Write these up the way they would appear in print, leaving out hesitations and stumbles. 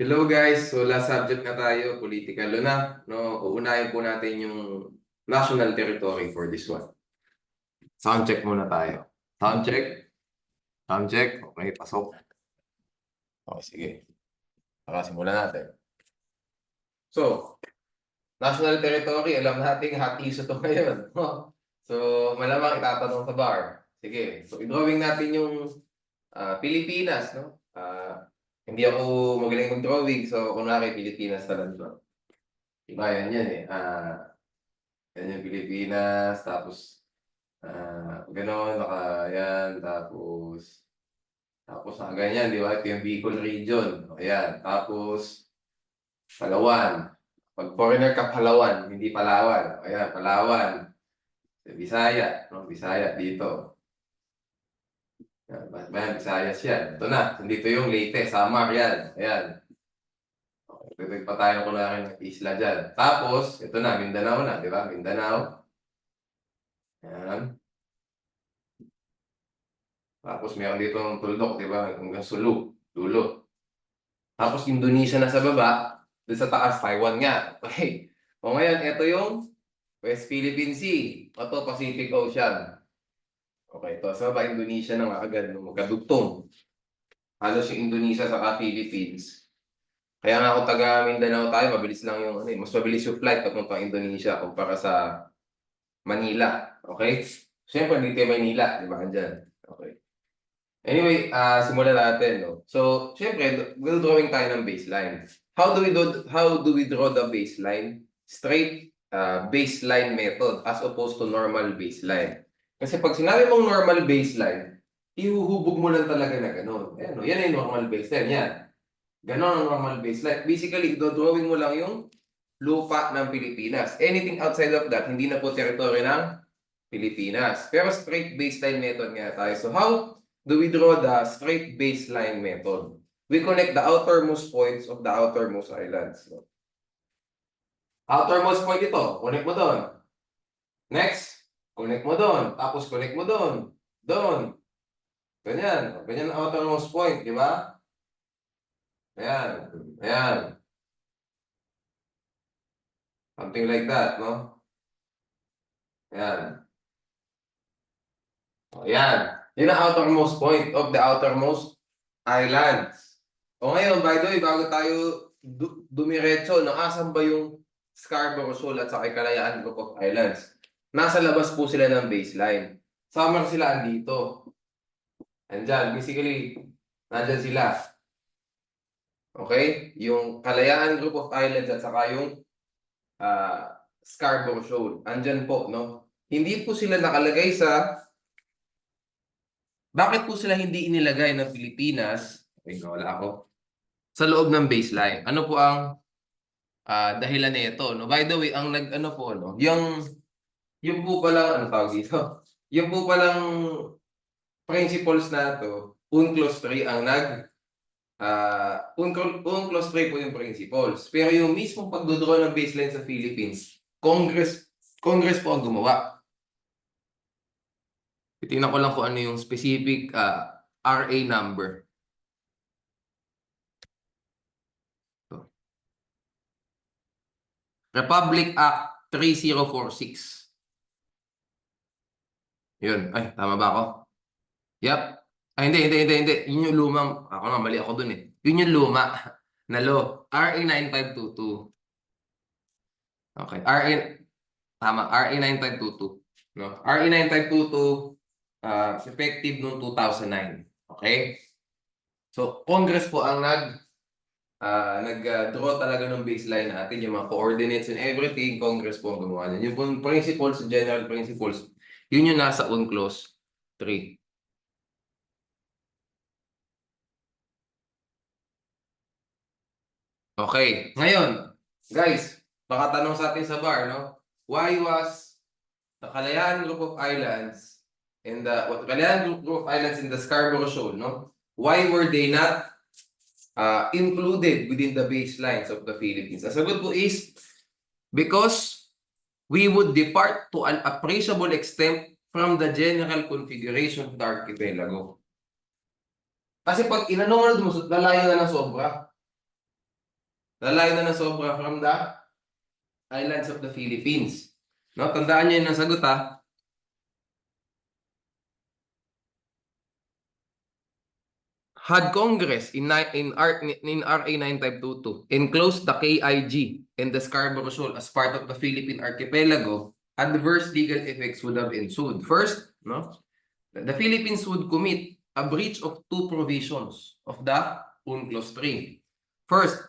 Hello guys, so last subject na tayo, political law na. No? Uunahin po natin yung national territory for this one. Sound check muna tayo. Sound check. Sound check. Okay, pasok. Okay, sige. Simulan natin. So, national territory, alam natin hati sa ito ngayon. No? So, malamang itatanong sa bar. Sige, so i-drawing natin yung Pilipinas. No? Hindi ako magaling mag-drawing, so kunwari Pilipinas talaga. Diba yan eh. Yan yung Pilipinas, tapos gano'n, yan, tapos ganyan, di ba? Ito yung Bicol region. Ayan, tapos Palawan. Pag foreigner ka, Palawan, hindi Palawan. Ayan, Palawan. Bisaya, no? Bisaya dito. Ayan, Visayas yan. Ito na, dito yung Leyte, Samar, yan. Ayan. Tutuloy pa tayo kung ng isla dyan. Tapos, ito na, Mindanao na, di ba? Mindanao. Ayan. Tapos meron dito ang tuldok, di ba? Hanggang Sulu, dulo. Tapos Indonesia na sa baba, doon sa taas, Taiwan nga. Okay. O ngayon, ito yung West Philippine Sea, ito Pacific Ocean. Okay, ito sa baba, Indonesia na nga agad, magkadugtong. Halos yung Indonesia sa Philippines. Kaya nga kung taga Mindanao tayo, mabilis lang yung, mas mabilis yung flight papuntang Indonesia kumpara sa Manila. Okay? Siyempre, dito yung Manila, di ba? Andyan. Okay. Anyway, simulan natin, no? So, syempre, drawing tayo ng baseline. How do we draw the baseline? Straight baseline method as opposed to normal baseline. Kasi pag sinabi mong normal baseline, ihuhubog mo lang talaga na gano'n. Ayan, no? Yan ay normal baseline. Yan. Ganon ang normal baseline. Basically, drawing mo lang yung lupa ng Pilipinas. Anything outside of that, hindi na po territory ng Pilipinas. Pero straight baseline method nga tayo. So how do we draw the straight baseline method? We connect the outermost points of the outermost islands. So, outermost point ito, connect mo doon. Next, connect mo doon. Tapos connect mo doon. Doon. Ganyan. Ganyan ang outermost point, di ba? Ayan. Ayan. Something like that, no? Ayan. Ayan. Yun ang outermost point of the outermost islands. O ngayon, by the way, bago tayo dumiretso, asan ba yung Scarborough Shoal at saka Kalayaan Group of Islands? Nasa labas po sila ng baseline. Summer sila andito. Andyan, basically, nandyan sila. Okay? Yung Kalayaan Group of Islands at saka yung Scarborough Shoal. Andyan po, no? Hindi po sila nakalagay sa... Bakit po sila hindi inilagay ng Pilipinas? Okay, wala ako. Sa loob ng baseline. Ano po ang dahilan nito, no? By the way, ang nag-ano po, no? Yung po palang, ano tawag dito? Yung po palang principles na to, UNCLOS 3 ang UNCLOS 3 po yung principles. Pero yung mismong pagdodraw ng baseline sa Philippines, Congress po ang gumawa. Titingnan ko lang kung ano yung specific RA number. Republic Act 3046. Yun. Ay, tama ba ako? Yep. Ay, hindi. Yun yung lumang, ako nga, mali ako dun eh. Yun yung luma na law. RA 9522. Okay. Tama. RA 9522. No? RA 9522, effective noong 2009. Okay? So, Congress po ang nag-draw talaga ng baseline natin, yung mga coordinates and everything, Congress po ang gumawa niyan. Yung principles, general principles, yun yung nasa UNCLOS 3. Okay. Ngayon, guys, baka tanong sa atin sa bar, no? Why was the Kalayaan Group of Islands and Kalayaan Group of Islands in the Scarborough Shoal, no? Why were they not included within the baselines of the Philippines? The sagot po is because we would depart to an appreciable extent from the general configuration of the archipelago. Kasi pag inano mo, lalayo na ng sobra. Lalayo na ng sobra from the islands of the Philippines. No, tandaan niyo 'yun ang sagot ha. Had Congress in RA 9522 enclosed the KIG and the Scarborough Shoal as part of the Philippine archipelago, adverse legal effects would have ensued. First, no, the Philippines would commit a breach of two provisions of the UNCLOS 3. First,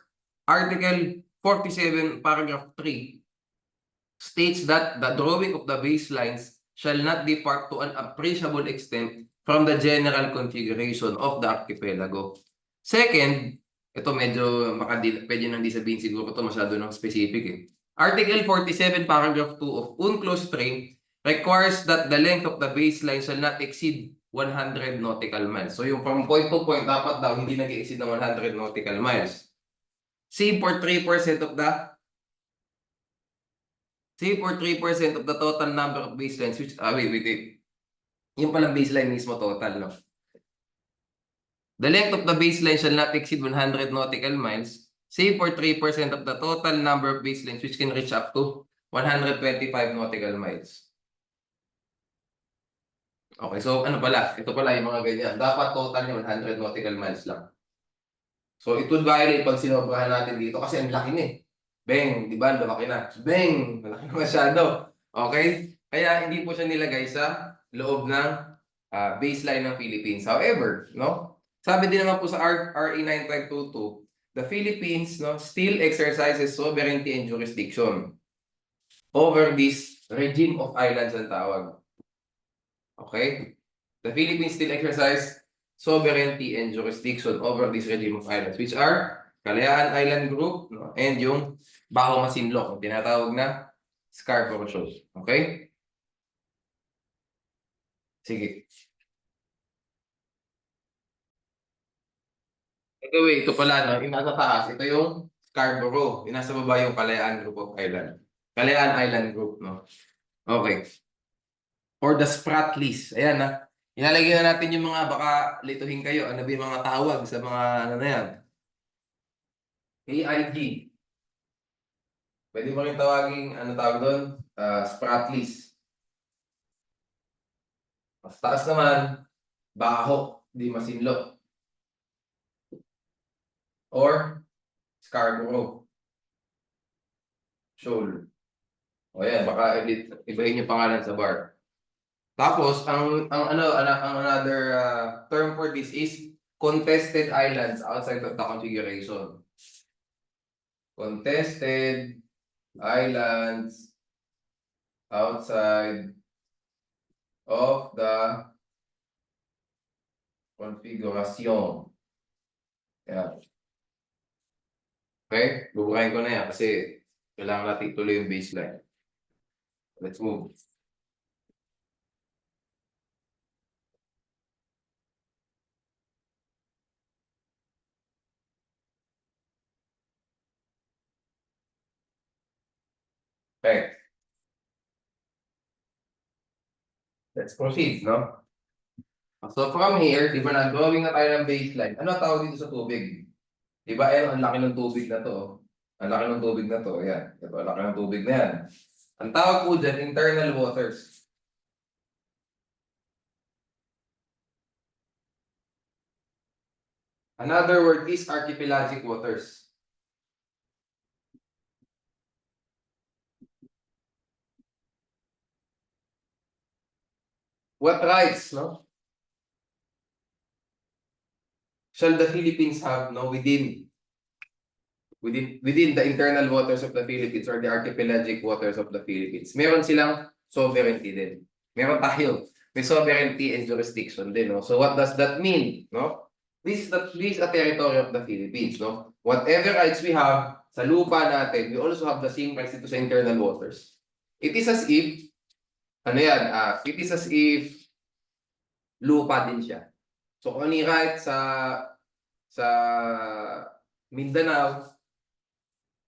Article 47, Paragraph 3 states that the drawing of the baselines shall not depart to an appreciable extent from the general configuration of the archipelago. Second, ito medyo pwede nang di sabihin siguro ito masyado ng specific eh. Article 47, Paragraph 2 of UNCLOS 3 requires that the length of the baseline shall not exceed 100 nautical miles. So yung from point to point, dapat daw hindi nag-exceed ng 100 nautical miles. Save for 3% of the Save for 3% of the total number of baselines which, wait. Yung palang baseline mismo total, no? The length of the baseline shall not exceed 100 nautical miles, save for 3% of the total number of baselines which can reach up to 125 nautical miles. Okay, so ano pala? Ito pala yung mga ganyan. Dapat total niya 100 nautical miles lang. So it would violate pag sinobrahan natin dito kasi ang laki na eh. Beng, di ba? Lumaki na. Beng, malaki na masyado. Okay? Kaya hindi po siya nilagay sa loob ng baseline ng Philippines. However, no? Sabi din naman po sa RA 9522, the Philippines no, still exercises sovereignty and jurisdiction over this regime of islands ang tawag. Okay? The Philippines still exercise sovereignty and jurisdiction over this regime of islands, which are Kalayaan Island Group no, and yung Baho Masinloc, yung tinatawag na Scarborough Shoal. Okay? Sige. Anyway, ito pala, no? Yung nasa taas, ito yung Scarborough. Yung nasa baba yung Kalayaan Group of Island. Kalayaan Island Group, no? Okay. Or the Spratlys. Ayan, na. Ilalagay na natin yung mga baka lituhin kayo. Ano ba yung mga tawag sa mga ano na yan? AIG. Pwede mo rin tawagin, ano tawag doon? Spratlys. Mas taas naman, Baho, di Masinloc. Or Scarborough Shoal. O yan, baka ibahin yung pangalan sa bar. Tapos, ang another term for this is contested islands outside of the configuration. Contested islands outside of the configuration. Yan. Okay? Bubukayin ko na yan kasi kailangan natin ituloy yung baseline. Let's move. Okay. Let's proceed, no? So from here, di ba nag-drawing na tayo ng baseline. Ano tawag dito sa tubig? Di ba, ayan, ang laki ng tubig na to. Ang laki ng tubig na to. Ayan. Ito, ang laki ng tubig na yan. Ang tawag po dyan, internal waters. Another word is archipelagic waters. What rights, no? Shall the Philippines have, no, within the internal waters of the Philippines or the archipelagic waters of the Philippines? Meron silang sovereignty din. Meron tayo. May sovereignty and jurisdiction din, no? So what does that mean, no? This is a territory of the Philippines, no? Whatever rights we have sa lupa natin, we also have the same rights dito sa internal waters. It is as if, ano yan, it is as if lupa din siya. So kung ano yung right sa Mindanao,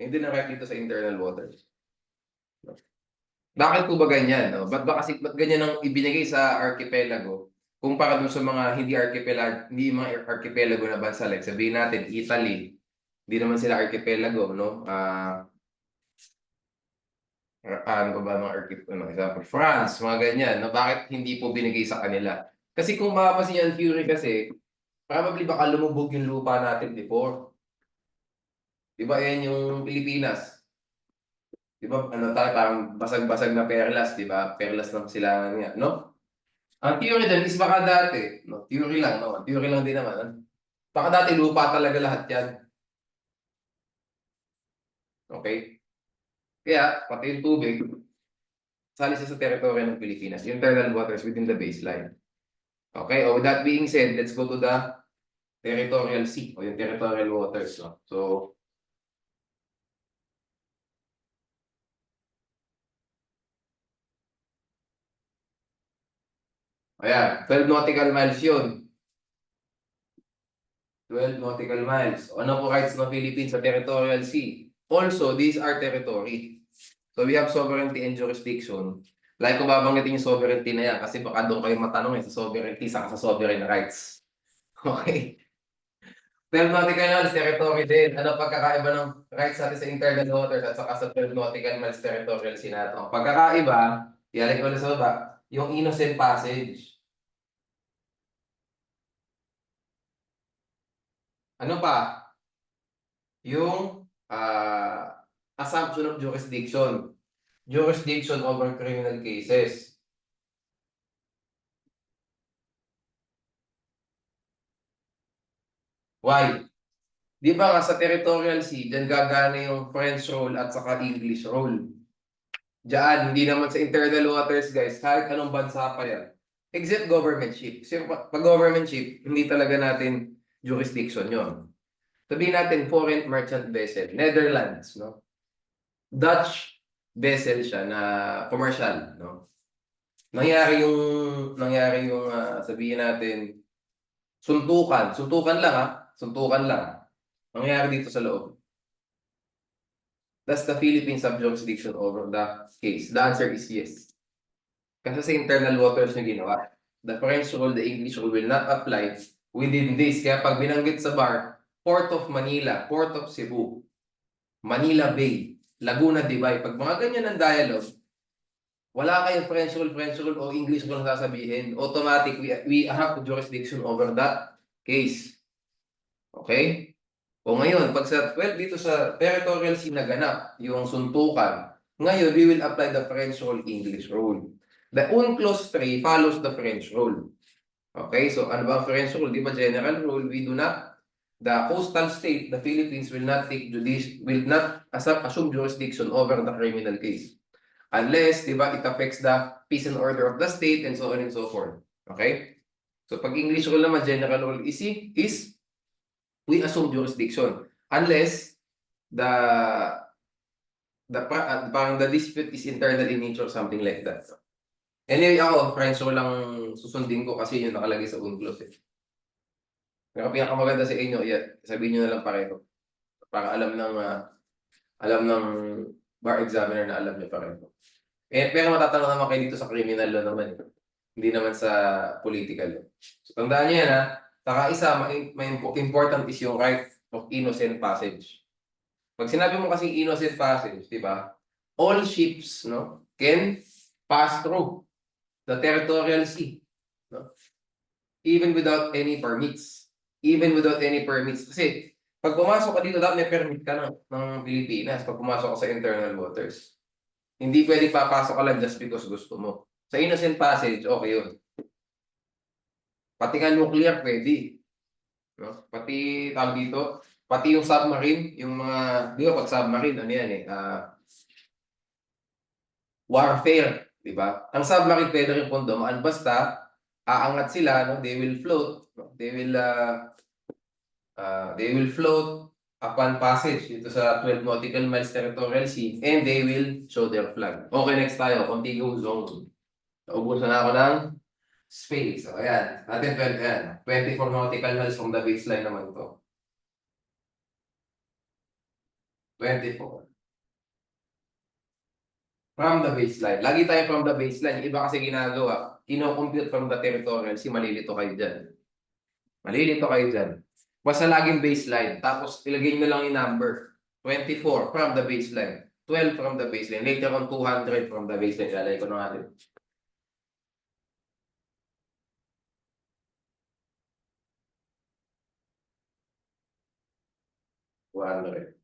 hindi na right dito sa internal waters. Bakit po ba ganyan? No? Ba't ganyan ang ibinigay sa archipelago? Kumpara dun sa mga hindi mga archipelago na bansa, like sabihin natin, Italy, Hindi naman sila archipelago, no? Ano pa ba mga archipelago? Example, France, mga ganyan. No? Bakit hindi po binigay sa kanila? Kasi kung mapapansin niyo ang theory kasi, probably baka lumubog yung lupa natin before. Di ba yan yung Pilipinas? Di ba ano tayo, parang basag-basag na perlas, di ba? Perlas ng silangan nga, no? Ang theory din is baka dati, no? Theory lang, no? Theory lang din naman. Baka dati lupa talaga lahat yan. Okay? Kaya, pati yung tubig, sali siya sa teritoryo ng Pilipinas. Yung internal waters within the baseline. Okay? O with that being said, let's go to the territorial sea o yung territorial waters. No? So, ayan, 12 nautical miles yun. 12 nautical miles. Ano po rights ng Philippines sa territorial sea? Also, these are territory. So we have sovereignty and jurisdiction. Like kung babanggitin yung sovereignty na yan, kasi baka doon kayo matanong sa sovereignty saka sa sovereign rights. Okay? 12 nautical miles, territory din. Ano pagkakaiba ng rights natin sa internal waters at saka sa 12 nautical miles territorial sea natin? Ang pagkakaiba, yalik ko na sa baba, yung innocent passage. Ano pa? Yung assumption of jurisdiction. Jurisdiction over criminal cases. Why? Di ba nga sa territorial sea, dyan gagana yung French rule at saka English rule. Diyan, hindi naman sa internal waters, guys, kahit anong bansa pa yan. Except government ship. Kasi pag government ship, hindi talaga natin jurisdiction yon. Sabihin natin foreign merchant vessel, Netherlands, no? Dutch vessel siya na commercial, no? Nangyari yung sabihin natin suntukan lang suntukan lang. Nangyari dito sa loob. Does the Philippines have jurisdiction over the case? The answer is yes. Kasi sa internal waters niya ginawa. The French rule, the English rule will not apply within this. Kaya pag binanggit sa bar, Port of Manila, Port of Cebu, Manila Bay, Laguna Divide, pag mga ganyan ang dialogue, wala kayong French rule o English rule na sasabihin, automatic, we have jurisdiction over that case. Okay? O ngayon, pag sa, well, dito sa territorial sea naganap, yung suntukan, ngayon, we will apply the French rule, English rule. The UNCLOS 3 follows the French rule. Okay, so ano ba ang French rule? Di ba general rule? We do not, the coastal state, the Philippines will not assume jurisdiction over the criminal case. Unless, di ba, it affects the peace and order of the state and so on and so forth. Okay? So pag English rule naman, general rule is we assume jurisdiction unless parang the dispute is internal in nature, something like that. Anyway, ako, French rule lang susundin ko kasi yun nakalagay sa UNCLOS eh. Pero pinakamaganda sa inyo, sabihin nyo na lang pareho. Para alam ng bar examiner na alam nyo pareho. Pero matatanong naman kayo dito sa criminal law naman eh. Hindi naman sa political law. So, tandaan nyo yan ha. Saka isa, may important is yung right of innocent passage. Pag sinabi mo kasi innocent passage, di ba? All ships, no, can pass through the territorial sea, no? Even without any permits. Even without any permits. Kasi pag pumasok ka dito, dapat may permit ka ng Pilipinas pag pumasok ka sa internal waters. Hindi pwede papasok ka lang just because gusto mo. Sa innocent passage, okay yun. Pati nga nuclear, pwede. No? Pati, tawag dito, pati yung submarine, yung mga, di ba pag submarine, ano yan eh, warfare, di ba? Ang submarine pwede rin pong dumaan, basta aangat sila, no? They will float, no? They will float upon passage dito sa 12 nautical miles territorial sea and they will show their flag. Okay, next tayo, contiguous zone. Naubusan na ako ng space. So, ayan. Natin 24 nautical miles from the baseline naman to. 24. From the baseline. Lagi tayo from the baseline. Yung iba kasi ginagawa, kino-compute from the territorial sea, malilito kayo dyan. Malilito kayo dyan. Basta laging baseline. Tapos ilagay nyo lang yung number. 24 from the baseline. 12 from the baseline. Later on, 200 from the baseline. Ilalagay ko na natin. 200.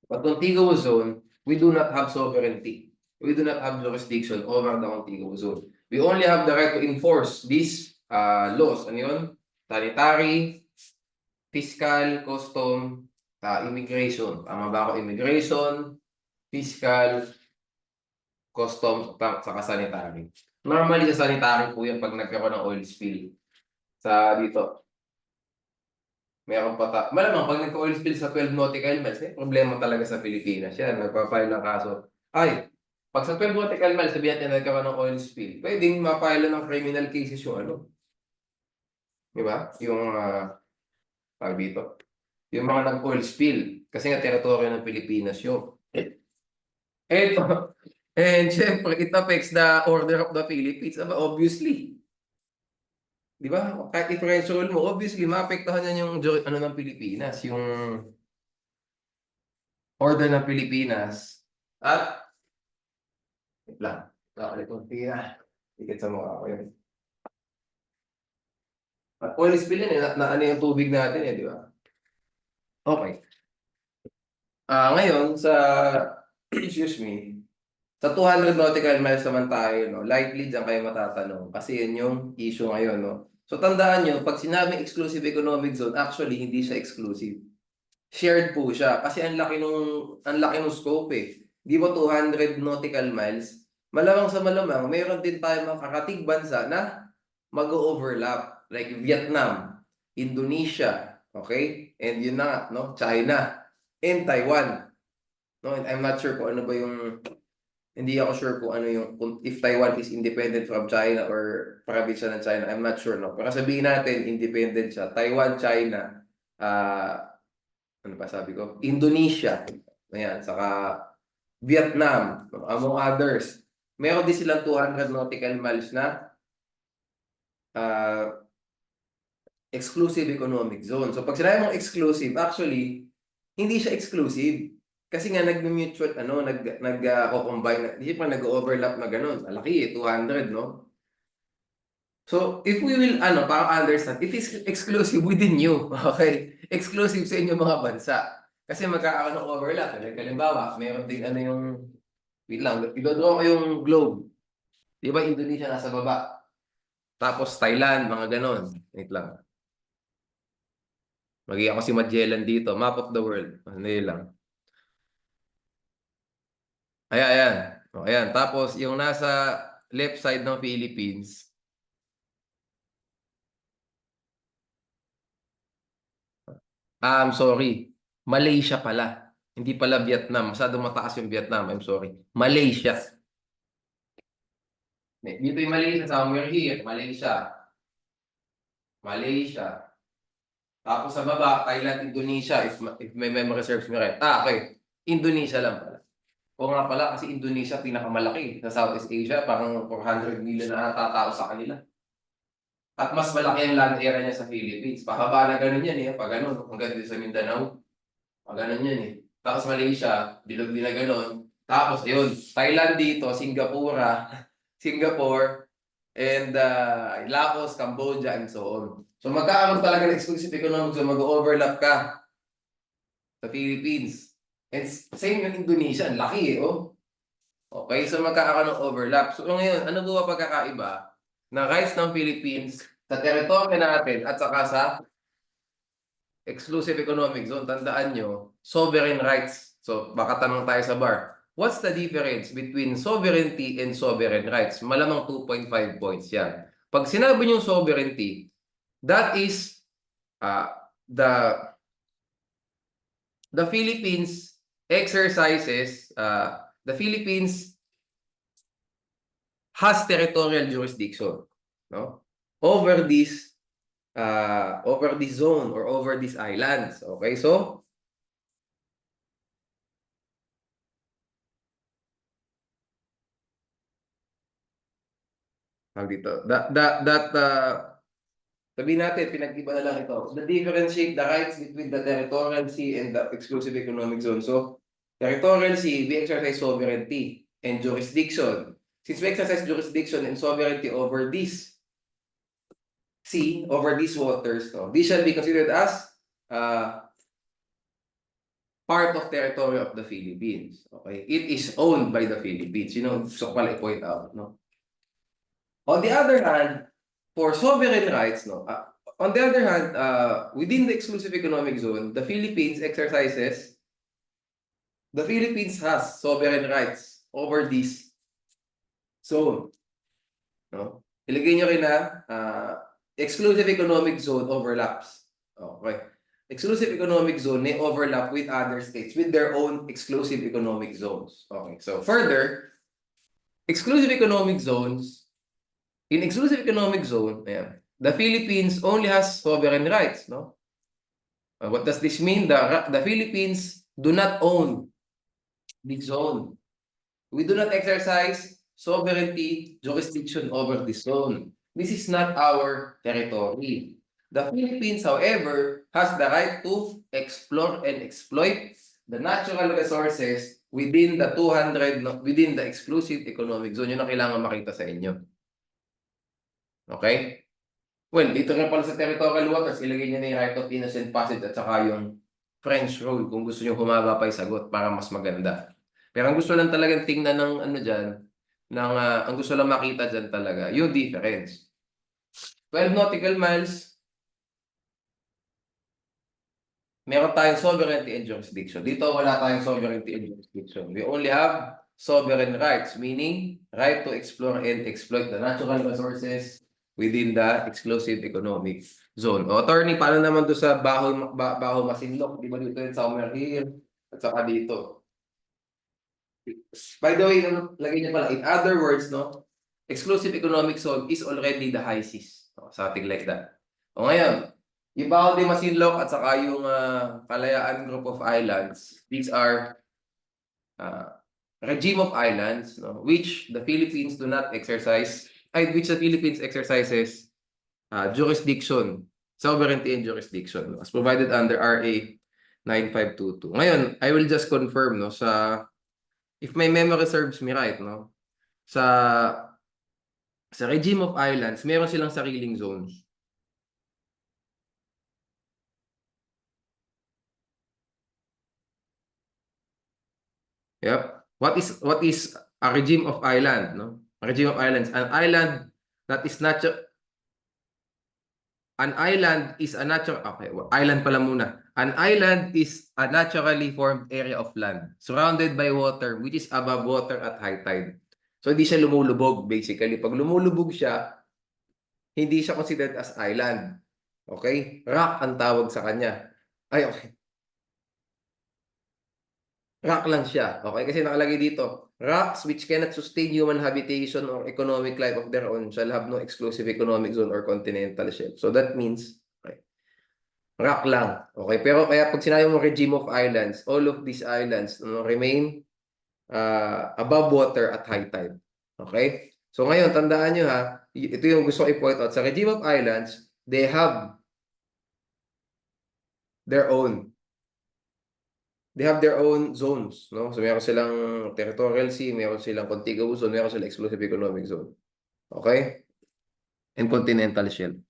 But contiguous zone, we do not have sovereignty. We do not have jurisdiction over the contiguous zone. We only have the right to enforce these laws. Ano yun? Sanitary, fiscal, custom, immigration. Tama ba ako? Immigration, fiscal, custom, saka sanitary. Normally sa sanitary po yan pag nagkaroon ng oil spill. Sa dito, meron pa malamang pag nagka-oil spill sa 12 nautical miles, problema talaga sa Pilipinas yan. Nagpa-file ng kaso. Ay, pag sa 12 nautical miles, sabihin natin nagkaroon ng oil spill, pwedeng ma-file ng criminal cases yung ano. Di ba? Yung, dito. Yung mga nag-oil spill. Kasi nga teritoryo ng Pilipinas yun. Eto. And syempre, it affects the order of the Philippines. Obviously. Di ba? Kahit differential mo, obviously, maapektuhan yan yung ano ng Pilipinas, yung order ng Pilipinas. At, wait lang, nakalikot tiya. Ikit sa mukha ko yun. At oil spill yan na ano yung tubig natin di ba? Okay. Ngayon, excuse me, sa 200 nautical miles naman tayo, no, likely dyan kayo matatanong kasi yun yung issue ngayon, no. So tandaan nyo, pag sinabing exclusive economic zone, actually hindi siya exclusive. Shared po siya kasi ang laki nung scope eh. Di ba 200 nautical miles? Malamang sa malamang, mayroon din tayo mga kakatig bansa na mag-overlap like Vietnam, Indonesia, okay? And yun na nga, no, China and Taiwan. No, and I'm not sure kung ano ba yung hindi ako sure kung ano yung if Taiwan is independent from China or probinsya ng China. I'm not sure, no. Pero sabihin natin independent siya. Taiwan, China, ano pa sabi ko? Indonesia. Ayan, saka Vietnam, among others. Meron din silang 200 nautical miles na exclusive economic zone. So pag sinabi mong exclusive, actually hindi siya exclusive. Kasi nga nag-mutual nag-combine, hindi pa nag-overlap na ganun. Malaki 200, no? So, if we will para understand, it is exclusive within you. Okay? Exclusive sa inyong mga bansa. Kasi magkakaroon ng overlap. Halimbawa, meron din yung wait lang, i-draw ko yung globe. Di ba Indonesia nasa baba? Tapos Thailand, mga ganon. Wait lang. Magiging ako si Magellan dito. Map of the world. Hindi lang. Ayan. O, ayan. Tapos, yung nasa left side ng Philippines, I'm sorry. Malaysia pala. Hindi pala Vietnam. Masyadong mataas yung Vietnam. I'm sorry. Malaysia. Dito yung Malaysia. Somewhere here. Malaysia. Malaysia. Tapos sa baba, Thailand, Indonesia. If may memory serves me right. Okay. Indonesia lang pala. O nga pala, kasi Indonesia pinakamalaki sa Southeast Asia. Parang 400 million na tao sa kanila. At mas malaki ang land area niya sa Philippines. Pahaba na ganun yan pag ganun, hanggang dito sa Mindanao. Pag ganun yan Tapos Malaysia, bilog din na ganun. Tapos yun, Thailand dito, Singapore, and Laos, Cambodia, and so on. So magkakaroon talaga ng exclusive economic zone, mag-overlap ka sa Philippines. And same yung Indonesia, ang laki Okay, so magkakaroon ng overlap. So ngayon, ano ba pagkakaiba ng rights ng Philippines sa teritoryo natin at saka sa exclusive economic zone? Tandaan nyo, sovereign rights. So baka tanong tayo sa bar. What's the difference between sovereignty and sovereign rights? Malamang 2.5 points yan. Pag sinabi nyo sovereignty, that is the Philippines exercises, the Philippines has territorial jurisdiction, no? Over this zone or over these islands. Okay, so dito. Sabihin natin, pinag-iba na lang ito. The differentiate the rights between the territorial sea and the exclusive economic zone. So, territorial sea, we exercise sovereignty and jurisdiction. Since we exercise jurisdiction and sovereignty over this sea, over these waters, no, this shall be considered as part of territory of the Philippines. Okay? It is owned by the Philippines. So pala i-point out, no? On the other hand, for sovereign rights, no, on the other hand, within the exclusive economic zone, the Philippines has sovereign rights over this zone. No? Ilagay nyo rin na exclusive economic zone overlaps. Okay. Exclusive economic zone may overlap with other states with their own exclusive economic zones. Okay. So further, exclusive economic zones, in exclusive economic zone, the Philippines only has sovereign rights, no? What does this mean? The Philippines do not own the zone. We do not exercise sovereignty, jurisdiction over this zone. This is not our territory. The Philippines, however, has the right to explore and exploit the natural resources within the within the exclusive economic zone. Yun ang kailangan makita sa inyo. Okay? Well, dito rin pala sa territorial waters, ilagay niyo na yung right of innocent passage at saka yung French rule kung gusto niyo humaba pa yung sagot para mas maganda. Pero ang gusto lang talagang tingnan ng ano dyan, ang gusto lang makita dyan talaga, yung difference. 12 nautical miles, meron tayong sovereignty and jurisdiction. Dito wala tayong sovereignty and jurisdiction. We only have sovereign rights, meaning right to explore and exploit the natural resources within the exclusive economic zone. O, attorney, paano naman doon sa Baho Masinloc? Di ba dito yung somewhere here at saka dito? By the way, lagay niya pala, in other words, no, exclusive economic zone is already the high seas. Something like that. O ngayon, yung Baho de Masinloc at saka yung Kalayaan Group of Islands, these are regime of islands, no, which the Philippines do not exercise, which the Philippines exercises jurisdiction, sovereignty and jurisdiction, no, as provided under RA 9522. Ngayon, I will just confirm, no, if my memory serves me right, no, sa regime of islands, meron silang sariling zones. Yep. What is a regime of island, no? A regime of islands, an island that is natural. An island is a natural, okay, island pala muna. An island is a naturally formed area of land surrounded by water which is above water at high tide. So hindi siya lumulubog basically. Pag lumulubog siya, hindi siya considered as island. Okay? Rock ang tawag sa kanya. Ay, okay. Rock lang siya. Okay? Kasi nakalagay dito, rocks which cannot sustain human habitation or economic life of their own shall have no exclusive economic zone or continental shelf. So that means, okay, rock lang. Okay? Pero kaya pag sinabi mo regime of islands, all of these islands remain above water at high tide. Okay? So ngayon, tandaan nyo ha, ito yung gusto ko i-point out. Sa regime of islands, they have their own zones, no? So meron silang territorial sea, meron silang contiguous zone, meron silang exclusive economic zone. Okay? And continental shelf.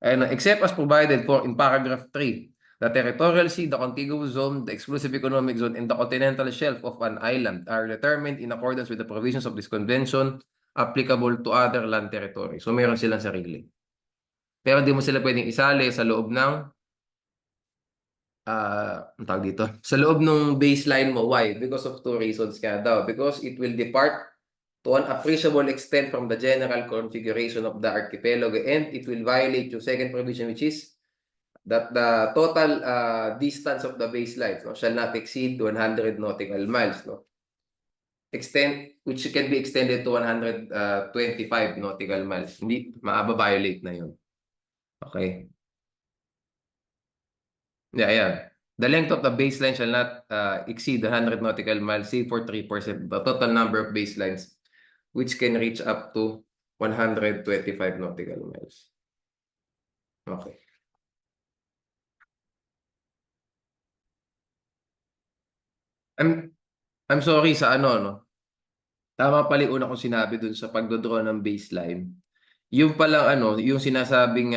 And except as provided for in paragraph 3, the territorial sea, the contiguous zone, the exclusive economic zone, and the continental shelf of an island are determined in accordance with the provisions of this convention applicable to other land territories. So meron silang sarili. Pero di mo sila pwedeng isali sa loob ng ang tawag dito, sa loob ng baseline mo. Why? Because of two reasons nga daw. Because it will depart to an appreciable extent from the general configuration of the archipelago, and it will violate yung second provision, which is that the total distance of the baseline, no, shall not exceed 100 nautical miles, no? Which can be extended to 125 nautical miles. Hindi, violate na yun. Okay? Yeah. The length of the baseline shall not exceed 100 nautical miles, save for 3%. The total number of baselines, which can reach up to 125 nautical miles. Okay. I'm, I'm sorry sa ano, no? Tama pala yung una kong sinabi dun sa pagdodraw ng baseline. Yung palang ano, yung sinasabing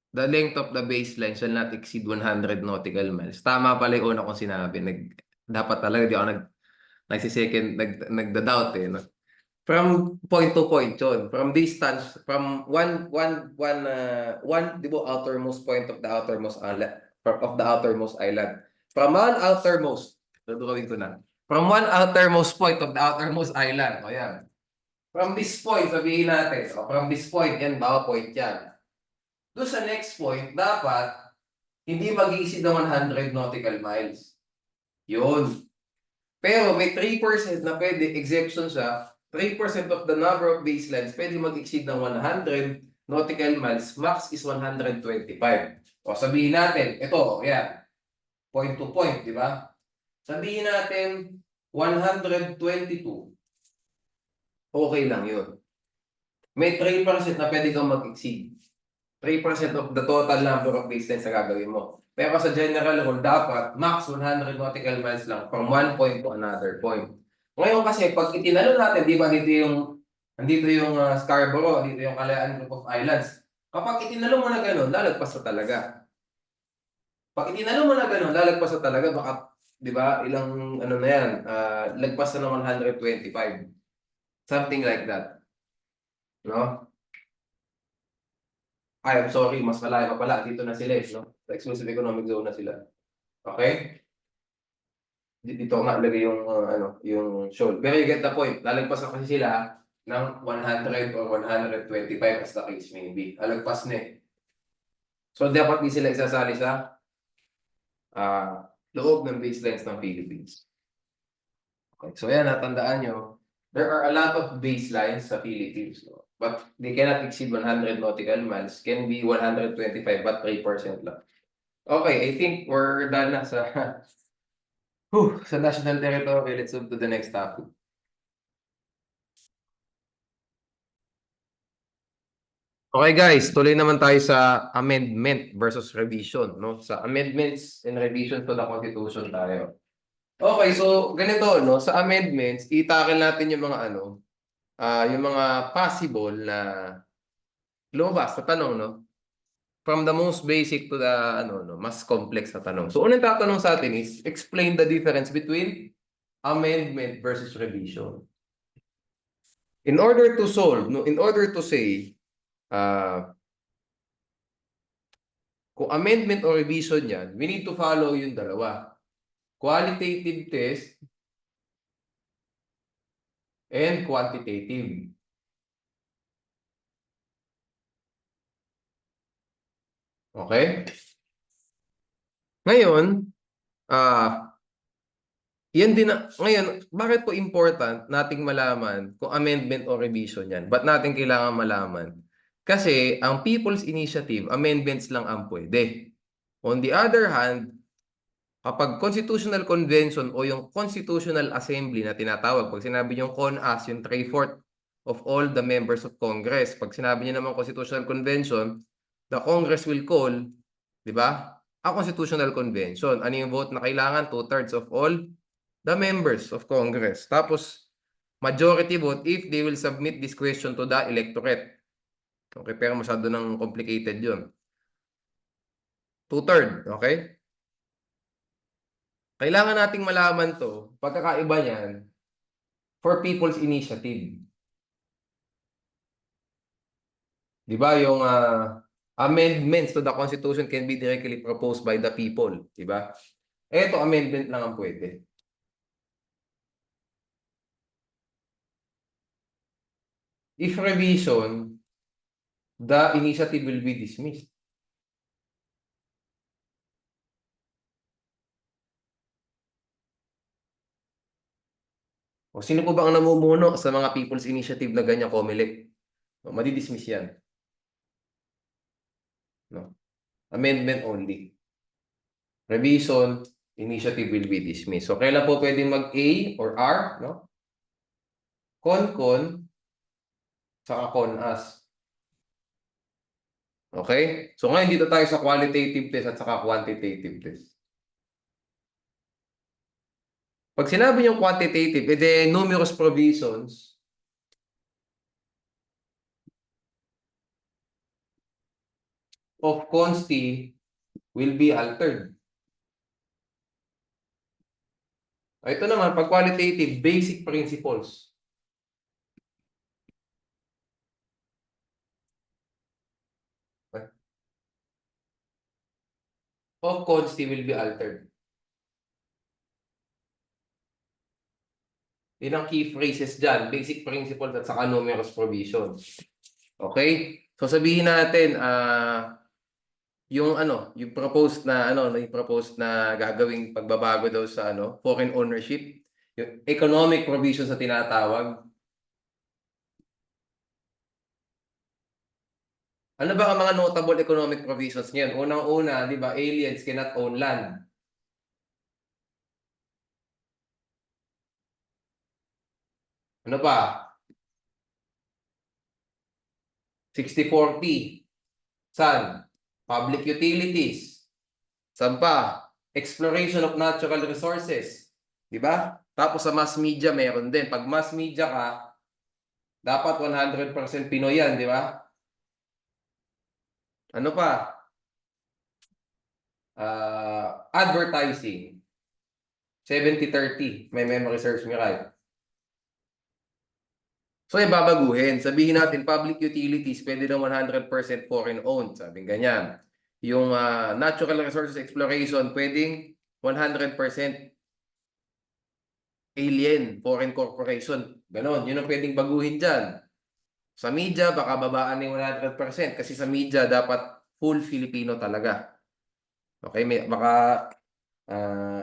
the length of the baseline shall not exceed 100 nautical miles. Tama pala yung una kong sinabi. Dapat talaga di ako nagsisecond, nagda-doubt eh. No? From point to point yun. From distance, from one, di ba, outermost point of the outermost island, From one outermost, dudrawin ko na. From one outermost point of the outermost island. O yan. From this point, sabihin natin. O, from this point, yan, baka point yan. Doon sa next point, dapat hindi mag-iisip ng 100 nautical miles. Yun. Pero may 3% na pwede, exemption siya, 3% of the number of baselines pwede mag-exceed ng 100 nautical miles, max is 125. O sabihin natin, ito, yan, point to point, di ba? Sabihin natin, 122. Okay lang yun. May 3% na pwede kang mag-exceed. 3% of the total number of baselines na gagawin mo. Pero sa general rule, dapat max 100 nautical miles lang from one point to another point. Ngayon kasi, pag itinalo natin, di ba, nandito yung Scarborough, dito yung Kalayaan Group of Islands. Kapag itinalo mo na gano'n, lalagpas na talaga. Pag itinalo mo na gano'n, lalagpas na talaga, baka, di ba, ilang, ano na yan, lagpas na ng 125. Something like that. No? Ay, I'm sorry, mas malayo pa pala. Dito na sila eh, no? Sa exclusive economic zone na sila. Okay? Dito ko nga lagay yung, yung shoal. Pero you get the point. Lalagpas na kasi sila ng 100 or 125 as the case may be. Lalagpas na eh. So, dapat di sila isasali sa loob ng baselines ng Philippines. Okay. So, yan, natandaan nyo. There are a lot of baselines sa Philippines. No? But they cannot exceed 100 nautical miles. Can be 125 but 3% lang. Okay, I think we're done na sa sa national territory. Let's move to the next topic. Okay guys, tuloy naman tayo sa amendment versus revision, no? Sa amendments and revision to the Constitution tayo. Okay, so ganito, no? Sa amendments, itakil natin yung mga yung mga possible na lumabas sa tanong, no? From the most basic to the mas complex na tanong. So unang tatanong sa atin is explain the difference between amendment versus revision. In order to solve, no, in order to say kung amendment or revision yan, we need to follow yung dalawa. Qualitative test and quantitative. Okay? Ngayon, yan din ngayon, bakit po important nating malaman kung amendment or revision yan? Ba't natin kailangan malaman? Kasi ang People's Initiative, amendments lang ang pwede. On the other hand, kapag Constitutional Convention o yung Constitutional Assembly na tinatawag, pag sinabi yung CONAS, yung 3/4 of all the members of Congress, pag sinabi niya naman Constitutional Convention, the Congress will call, di ba, a Constitutional Convention. Ano yung vote na kailangan? 2/3 of all the members of Congress. Tapos, majority vote if they will submit this question to the electorate. Okay, pero masyado nang complicated yun. 2/3, okay? Kailangan nating malaman to, pagkakaiba niyan, for People's Initiative. Di ba, yung amendments to the Constitution can be directly proposed by the people. Di ba? Ito, amendment lang ang pwede. If revision, the initiative will be dismissed. O sino po ba ang namumuno sa mga People's Initiative na ganyan, COMELEC? No, madidismiss yan. No? Amendment only. Revision, initiative will be dismissed. So, kailan po pwedeng mag-A or R? No? Con, Saka CONAS. Okay? So ngayon dito tayo sa qualitative test at saka quantitative test. Pag sinabi yung quantitative, edi numerous provisions of consti will be altered. Ito naman, pag qualitative, basic principles of consti will be altered. Yun ang key phrases dyan, basic principles at saka numerous provisions. Okay? So sabihin natin, yung yung proposed na yung proposed na gagawing pagbabago daw sa foreign ownership, yung economic provisions na tinatawag. Ano ba ang mga notable economic provisions niyan? Unang-una, 'di ba, aliens cannot own land. Ano pa? 60-40. Saan? Public utilities. Saan pa? Exploration of natural resources. 'Di ba? Tapos sa mass media meron din. Pag mass media ka, dapat 100% Pinoy yan, 'di ba? Ano pa? Advertising. 70-30. May memory serves me right. So, ibabaguhin. Sabihin natin, public utilities, pwede na 100% foreign owned. Sabing ganyan. Yung natural resources exploration, pwedeng 100% alien, foreign corporation. Ganon. Yun ang pwedeng baguhin dyan. Sa media, baka babaan ng 100% kasi sa media, dapat full Filipino talaga. Okay? Baka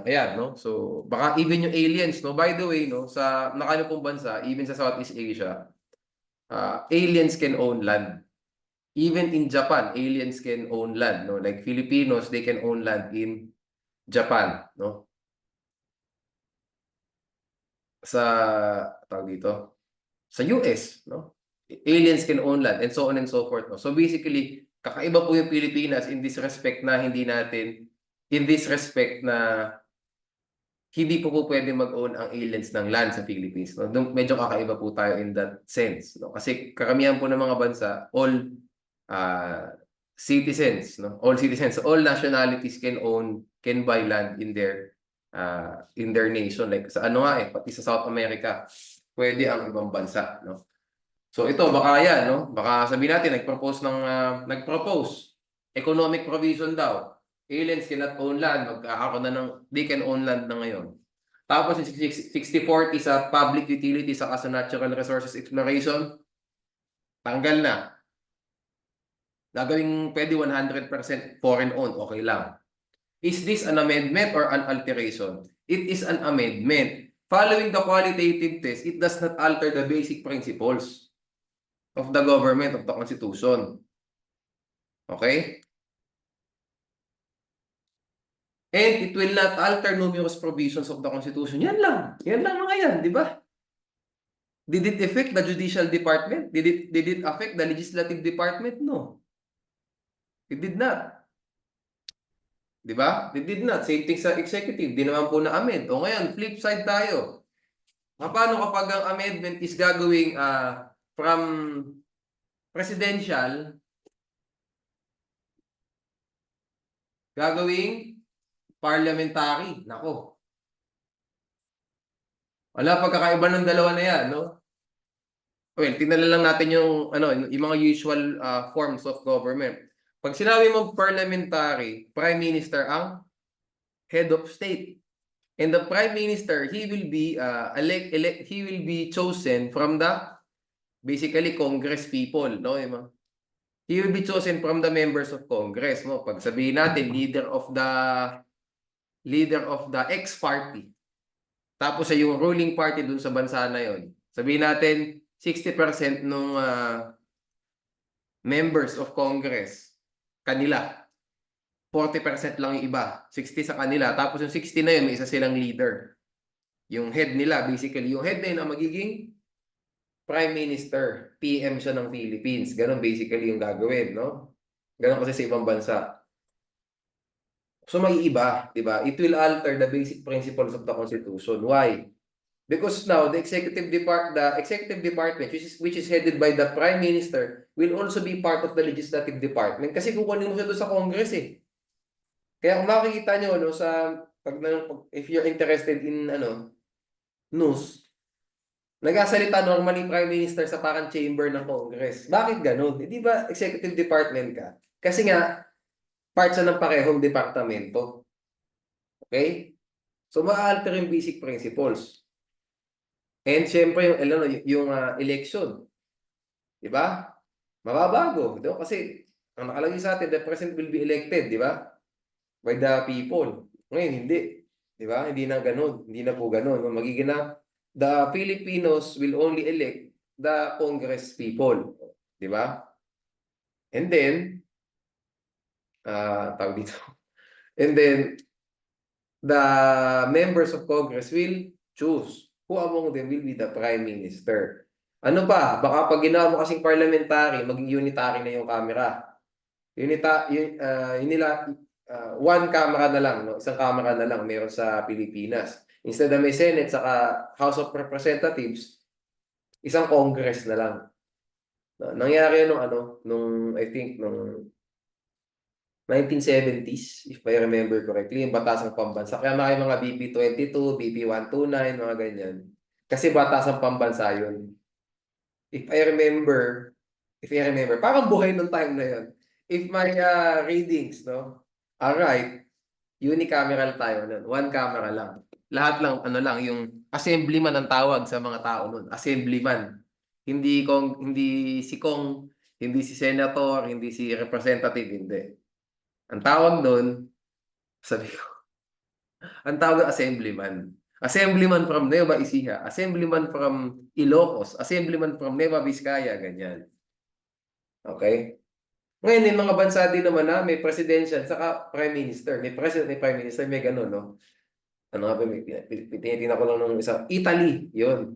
ayan, no? So, baka even yung aliens, no? By the way, no, sa nakano pong bansa, even sa Southeast Asia, aliens can own land. Even in Japan, aliens can own land, no? Like Filipinos, they can own land in Japan, no? Sa tawag dito, sa US, no? Aliens can own land and so on and so forth, no? So basically, kakaiba po yung Pilipinas in this respect na hindi po pwede mag-own ang aliens ng land sa Philippines. No? Medyo kakaiba po tayo in that sense. No? Kasi karamihan po ng mga bansa, all citizens, no? All citizens, all nationalities can buy land in their nation. Like sa pati sa South America, pwede ang ibang bansa. No? So ito, baka yan, no? Baka sabihin natin, nagpropose, economic provision daw. Aliens cannot own land. Magkakaroon na they can own land na ngayon. Tapos yung 60-40 sa public utilities sa sa natural resources exploration, tanggal na. Gagawing pwede 100% foreign owned, okay lang. Is this an amendment or an alteration? It is an amendment. Following the qualitative test, it does not alter the basic principles of the government, of the Constitution. Okay? And it will not alter numerous provisions of the Constitution. Yan lang. Yan lang mga yan, di ba? Did it affect the judicial department? Did it affect the legislative department? No. It did not. Di ba? It did not. Same thing sa executive. Di naman po na-amend. O ngayon, flip side tayo. Paano kapag ang amendment is gagawing from presidential, gagawing parliamentary? Nako. Wala pagkakaiba ng dalawa na yan, no? Well, tingnan lang natin yung yung mga usual forms of government. Pag sinabi mo parliamentary, prime minister ang head of state. And the prime minister, he will be he will be chosen from the basically Congress people, no? He will be chosen from the members of Congress, no? Pag sabihin natin leader of the X party. Tapos ay yung ruling party dun sa bansa na yon. Sabihin natin 60% nung members of Congress kanila. 40% lang yung iba. 60 sa kanila. Tapos yung 60 na yun, may isa silang leader. Yung head nila, basically. Yung head na yun ang magiging Prime Minister, PM siya ng Philippines. Ganon basically yung gagawin, no? Ganon kasi sa ibang bansa. So may iba, di ba? It will alter the basic principles of the Constitution. Why? Because now the executive department, which is headed by the Prime Minister, will also be part of the legislative department kasi kukunin mo siya doon sa Congress eh. Kaya kung makikita nyo no, if you're interested in news, nagsasalita normally Prime Minister sa parang chamber ng Congress. Bakit ganun? Hindi ba executive department ka? Kasi nga, part siya ng parehong departamento. Okay? So, ma-alter yung basic principles. And syempre, yung election. Di ba? Mababago. Di ba? Kasi, ang nakalagay sa atin, the president will be elected, di ba? By the people. Ngayon, hindi. Di ba? Hindi na ganun. Hindi na po ganun. Magiging na, the Filipinos will only elect the Congress people. Di ba? And then, tawag dito. And then, the members of Congress will choose who among them will be the Prime Minister. Ano pa? Baka pag ginawa mo kasing parliamentary, maging unitary na yung camera. One camera na lang, no? Isang camera na lang meron sa Pilipinas. Instead na may Senate saka House of Representatives, isang Congress na lang. Nangyari nung I think nung 1970s, if I remember correctly, yung batasang pambansa. Kaya mga mga BP-22, BP-129, mga ganyan. Kasi batasang pambansa yun. If I remember, parang buhay nung time na yun. If my readings, no, are right, unicameral tayo nun. One camera lang. Lahat lang, yung assemblyman ang tawag sa mga tao nun. Assemblyman. Hindi si Kong, hindi si Senator, hindi si Representative, hindi. Ang tawag doon, sabi ko, ang tawag assemblyman. Assemblyman from Nueva Ecija, assemblyman from Ilocos, assemblyman from Nueva Vizcaya, ganyan. Okay? Ngayon, yung mga bansa din naman na may presidential, saka prime minister. May president, may prime minister, may ganun, no? Ano nga ba, tinitingnan ko lang nung isa. Italy, yun.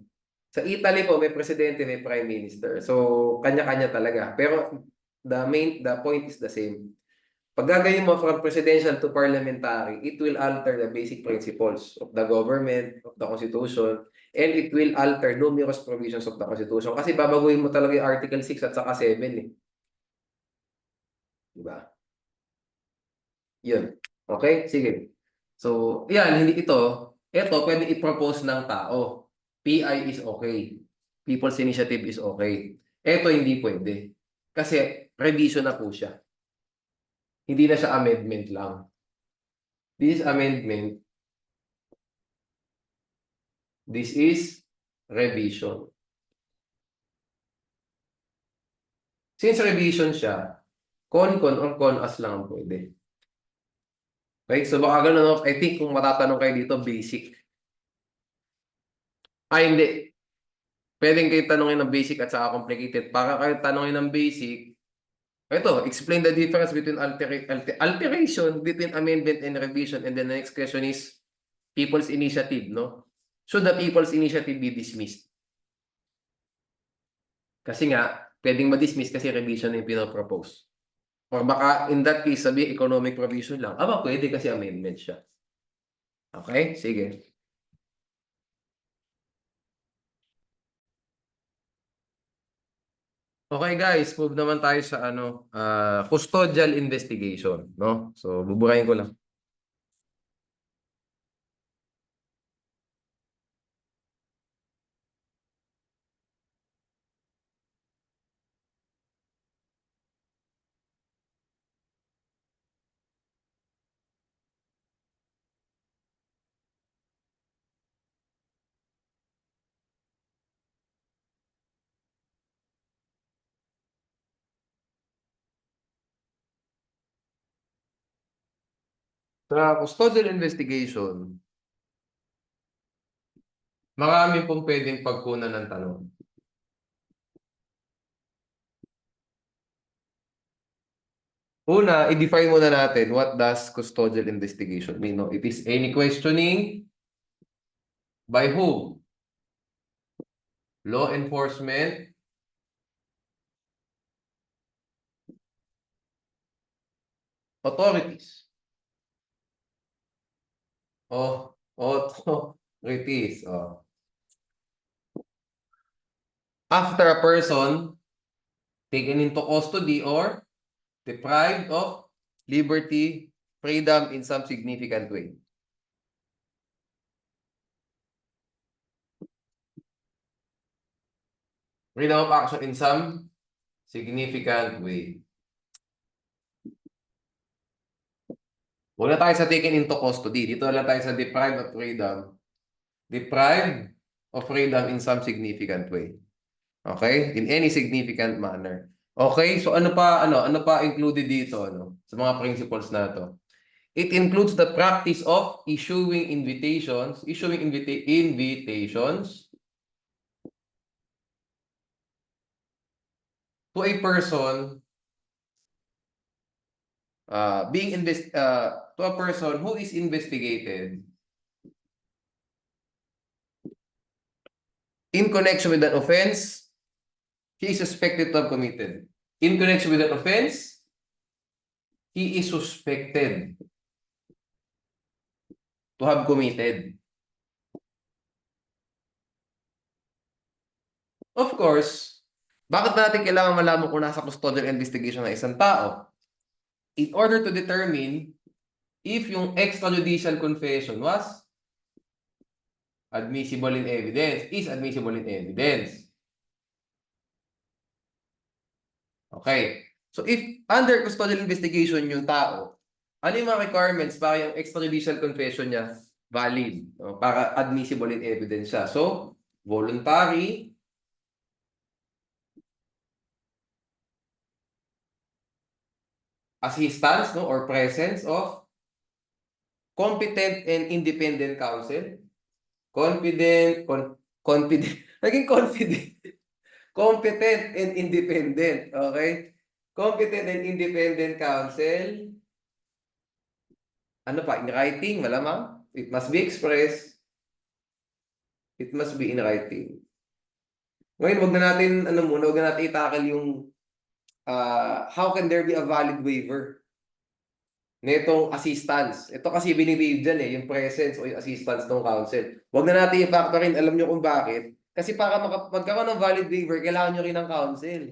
Sa Italy po, may presidente, may prime minister. So, kanya-kanya talaga. Pero, the point is the same. Pag gagawin mo from presidential to parliamentary, it will alter the basic principles of the government, of the Constitution, and it will alter numerous provisions of the Constitution. Kasi babaguhin mo talaga yung Article 6 at saka 7 eh. Diba? Yun. Okay? Sige. So, yan, ito pwede i-propose ng tao. PI is okay. People's Initiative is okay. Ito hindi pwede. Kasi revision na po siya. Hindi na siya amendment lang. This is amendment. This is revision. Since revision siya, con or con-as lang ang pwede. Okay? So baka ganun, I think kung matatanong kayo dito, basic. Hindi. Pwedeng kayo tanongin ng basic at saka complicated. Para kayo tanongin ng basic, ito, explain the difference between alteration between amendment and revision. And then the next question is people's initiative, no? Should the people's initiative be dismissed? Kasi nga, pwedeng ma-dismiss kasi revision yung pinopropose. Or baka in that case, sabi economic provision lang. Pwede kasi amendment siya. Okay? Sige. Okay guys, move naman tayo sa custodial investigation, no? So, buburahin ko lang. Sa custodial investigation, marami pong pwedeng pagkunan ng tanong. Una, i-define muna natin what does custodial investigation mean. No? It is any questioning by whom? law enforcement authorities. Oh, authorities. Oh. After a person taken into custody or deprived of liberty, freedom in some significant way. Freedom of action in some significant way. Wala tayo sa taken into custody. Dito lang tayo sa deprived of freedom. Deprived of freedom in some significant way. Okay? In any significant manner. Okay? So ano pa included dito sa mga principles na to? It includes the practice of issuing invitations to a person to a person who is investigated in connection with an offense he is suspected to have committed. In connection with an offense, he is suspected to have committed. Of course, bakit natin kailangan malaman kung nasa custodial investigation ng isang tao? In order to determine if yung extrajudicial confession was admissible in evidence, is admissible in evidence. Okay. So if under custodial investigation yung tao, ano yung mga requirements para yung extrajudicial confession niya valid, para admissible in evidence siya? So, voluntary, assistance, or presence of competent and independent counsel. Confident, naging confident. Competent and independent, okay? Competent and independent counsel. Ano pa? In writing, malamang. It must be expressed. It must be in writing. Ngayon, wag na natin i-tackle yung how can there be a valid waiver netong assistance. Ito kasi binibig dyan yung presence o yung assistance ng counsel. Wag na natin i-factor in, alam nyo kung bakit. Kasi para magkaroon ng valid waiver, kailangan nyo rin ng counsel.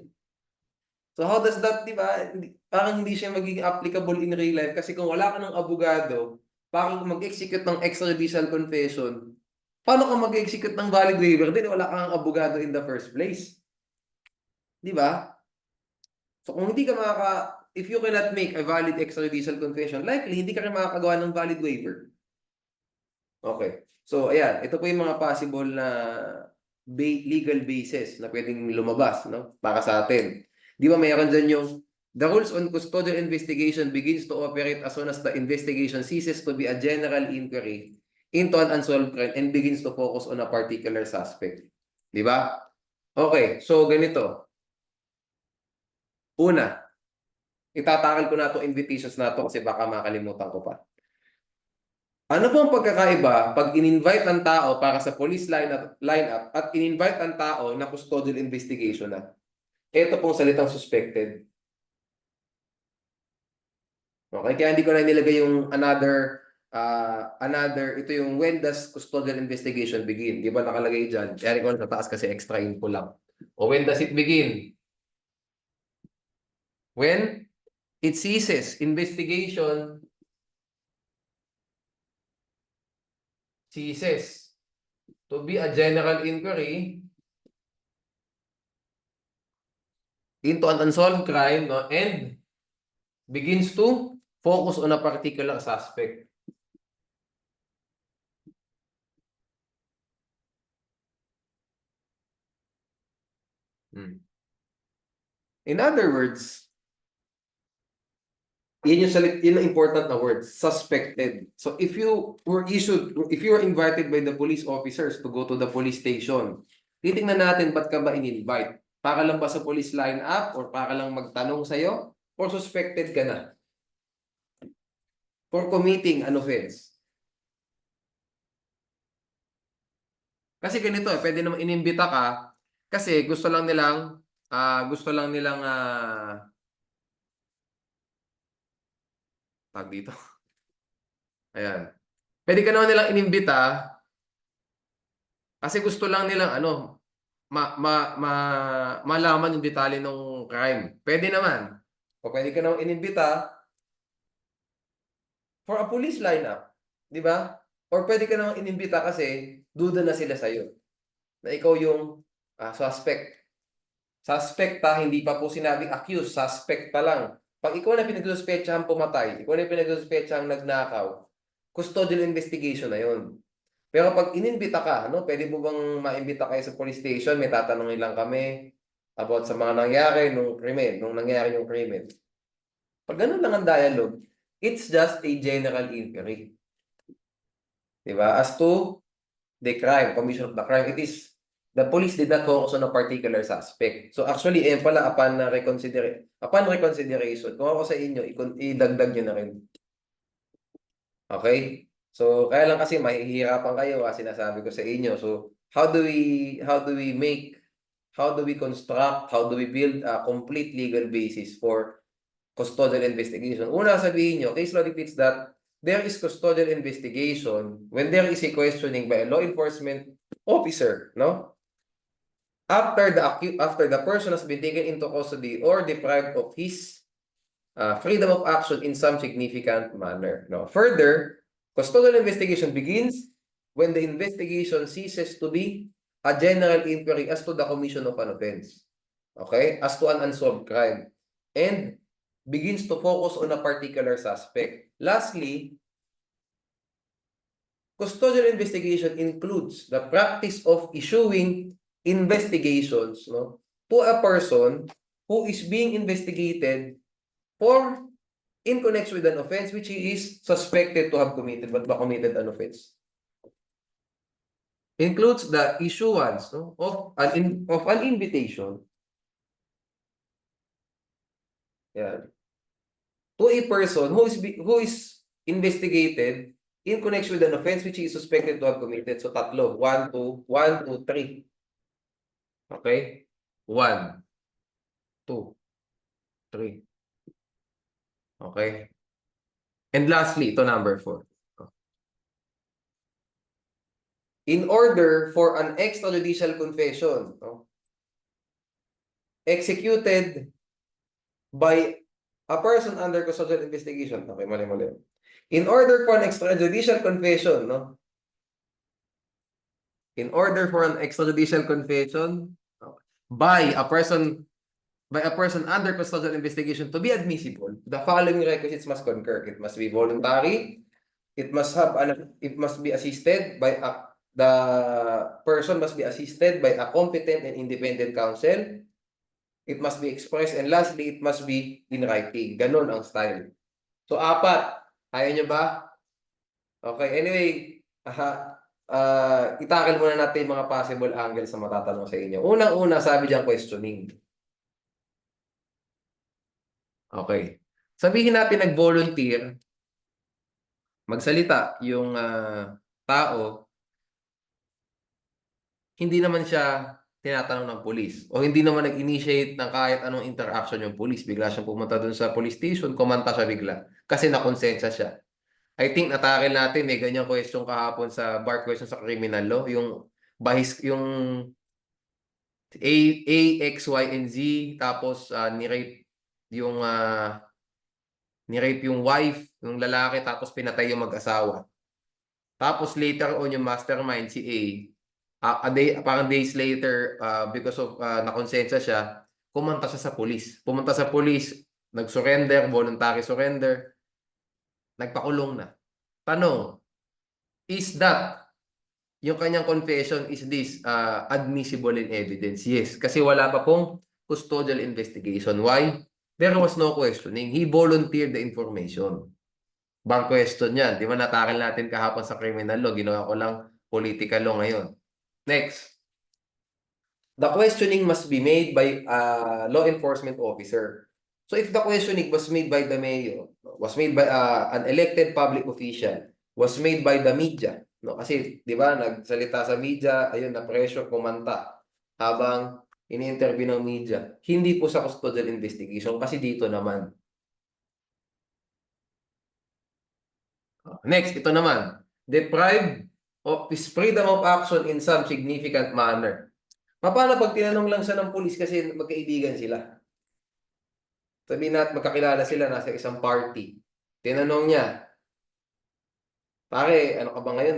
So how does that, di ba? Parang hindi siya magiging applicable in real life kasi kung wala ka ng abogado, parang mag-execute ng extrajudicial confession, paano ka mag-execute ng valid waiver? Di wala kang abogado in the first place. Di ba? So kung hindi ka if you cannot make a valid extrajudicial confession, likely hindi ka rin makakagawa ng valid waiver. Okay. So ayan, ito po yung mga possible na legal basis na pwedeng lumabas para sa atin. Di ba mayroon dyan yung the rules on custodial investigation begins to operate as soon as the investigation ceases to be a general inquiry into an unsolved crime and begins to focus on a particular suspect. Di ba? Okay, so ganito. Una, itatakal ko na itong invitations na ito kasi baka makalimutan ko pa. Ano po ang pagkakaiba pag in-invite ang tao para sa police lineup at in-invite ang tao na custodial investigation na? Ito pong salitang suspected. Okay, kaya hindi ko na nilagay yung another, ito yung when does custodial investigation begin? Di ba nakalagay dyan? Kaya ko sa taas kasi extra info lang. O when does it begin? When it ceases, investigation ceases to be a general inquiry into an unsolved crime and begins to focus on a particular suspect. In other words, yun yung important na word, suspected. So if you were invited by the police officers to go to the police station, titingnan natin ba't ka ba in-invite? Para lang ba sa police line-up or para lang magtanong sa'yo? Or suspected ka na for committing an offense? Kasi ganito, pwede naman inimbita ka Kasi gusto lang nilang tawag dito. Ayan. Pwede ka naman nilang inimbita kasi gusto lang nilang ano, malaman yung detalye ng crime. Pwede naman. O pwede ka naman inimbita for a police lineup. Di ba? Or pwede ka naman inimbita kasi duda na sila sa'yo. Na ikaw yung suspect. Suspect pa, hindi pa po sinabing accused. Suspect pa lang. Pag ikaw na pinagsuspetsyahan pumatay, ikaw na pinagsuspetsyahan nagnakaw, custodial investigation na yun. Pero pag inimbita ka, no, pwede mo bang maimbita kayo sa police station? May tatanungin lang kami about sa mga nangyari nung krimen, nung nangyari yung krimen. Pag ganun lang ang dialogue, it's just a general inquiry. Diba? As to the crime, commission of the crime, it is the police did not focus on a particular suspect. So actually, pala, upon reconsideration, kung ako sa inyo, idagdag nyo na rin. Okay? So, kaya lang kasi mahihirapan kayo, sinasabi ko sa inyo. So, how do we construct, how do we build a complete legal basis for custodial investigation? Una, sabihin nyo, case law dictates that there is custodial investigation when there is a questioning by a law enforcement officer, no? After the person has been taken into custody or deprived of his freedom of action in some significant manner. No? Further, custodial investigation begins when the investigation ceases to be a general inquiry as to the commission of an offense. Okay? As to an unsolved crime. And begins to focus on a particular suspect. Lastly, custodial investigation includes the practice of issuing investigations, no, to a person who is being investigated for in connection with an offense which he is suspected to have committed but committed an offense. Includes the issuance, no, of an invitation, yeah, to a person who is investigated in connection with an offense which he is suspected to have committed. So tatlo, 1, 2, 3. Okay? 1, 2, 3. Okay? And lastly, ito number 4. In order for an extrajudicial confession, no, executed by a person under custodial investigation. Okay, mali. In order for an extrajudicial confession, no? In order for an extrajudicial confession by a person under custodial investigation to be admissible, the following requisites must concur. It must be voluntary. It must be assisted by the person must be assisted by a competent and independent counsel. It must be expressed, and lastly, it must be in writing. Ganon ang style. So, 4. Kaya nyo ba? Okay, anyway, itakil muna natin yung mga possible angles na matatanong sa inyo. Unang-una, sabi diyan questioning. Okay. Sabihin natin nag-volunteer, magsalita yung tao, hindi naman siya tinatanong ng police o hindi naman nag-initiate ng kahit anong interaction yung police. Bigla siyang pumunta dun sa police station, kumanta siya bigla kasi nakonsensya siya. I think natakil natin, may ganyang question kahapon sa bar question sa criminal law, yung A, X, Y, and Z, tapos ni-rape yung wife, yung lalaki, tapos pinatay yung mag-asawa. Tapos later on yung mastermind, si A, parang days later, because of nakonsensya siya, pumunta sa police. Pumunta sa police, nag-surrender, voluntary surrender, nagpakulong na. Tanong, is that yung kanyang confession, is this admissible in evidence? Yes, kasi wala pa pong custodial investigation. Why? There was no questioning. He volunteered the information. Bang question yan. Di ba natakil natin kahapon sa criminal law? Ginawa ko lang political law ngayon. Next. The questioning must be made by a law enforcement officer. So if the questioning was made by the mayor, was made by an elected public official, was made by the media, no? Kasi, di ba, nagsalita sa media, ayun, na pressure, kumanta. habang ini-interview ng media. Hindi po sa custodial investigation kasi dito naman. Next, ito naman. Deprived of his freedom of action in some significant manner. Paano pag tinanong lang siya ng pulis kasi magkaibigan sila? Sabihin natin magkakilala sila, nasa isang party. Tinanong niya, pare, ano ka ba ngayon?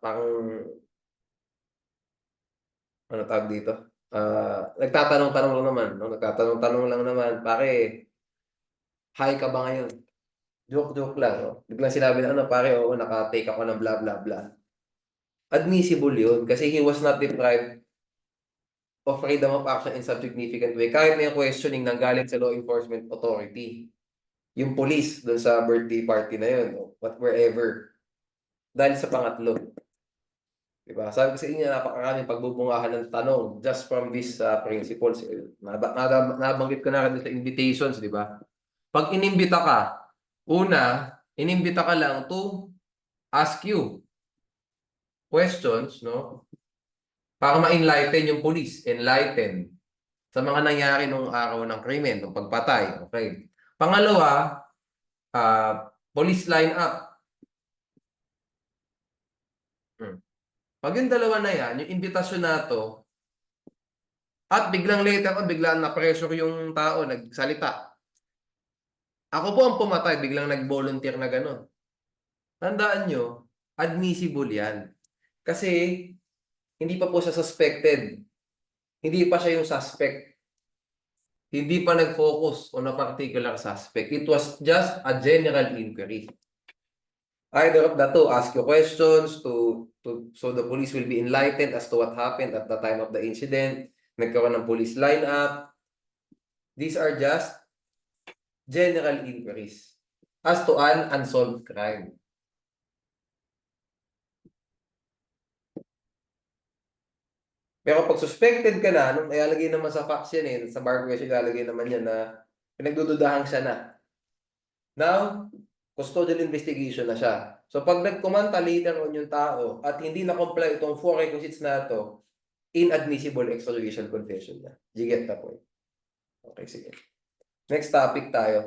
Parang, ano tawag dito? Nagtatanong-tanong lang naman. No? Nagtatanong-tanong lang naman, pare, hi ka ba ngayon? Joke-joke lang. No? Biglang sinabi na, ano, pare, oo, naka-take ako ng blah, blah, blah. Admissible yun kasi he was not deprived of freedom of action in some significant way. Kahit may questioning nanggaling sa law enforcement authority. Yung police doon sa birthday party na yun, o wherever. Dahil sa pangatlo. Diba? Sabi ko sa inyo, napakaraming pagbubungahan ng tanong just from these principles. Nabanggit ko na rin sa invitations, di ba? Pag inimbita ka, una, inimbita ka lang to ask you questions, no? Para ma-enlighten yung police. Enlighten sa mga nangyari nung araw ng krimen, nung pagpatay. Okay. Pangalawa, police line up. Pag yung dalawa na yan, yung invitasyon na to, at biglang later on, biglang na-pressure yung tao, nagsalita. Ako po ang pumatay, biglang nag-volunteer na gano'n. Tandaan nyo, admissible yan. Kasi, hindi pa po siya suspected. Hindi pa siya yung suspect. Hindi pa nag-focus on a particular suspect. It was just a general inquiry. Either of the two, ask you questions so the police will be enlightened as to what happened at the time of the incident. Nagkaroon ng police lineup. These are just general inquiries as to an unsolved crime. Pero pag suspected ka na, nung ilalagay naman sa facts yan eh, sa bar question ilalagay naman yan na pinagdududahan siya na. Now, custodial investigation na siya. So pag nagkumanta later on yung tao at hindi na-comply itong 4 requisites na ito, inadmissible extrajudicial confession na. Do you get the point? Okay, sige. Next topic tayo.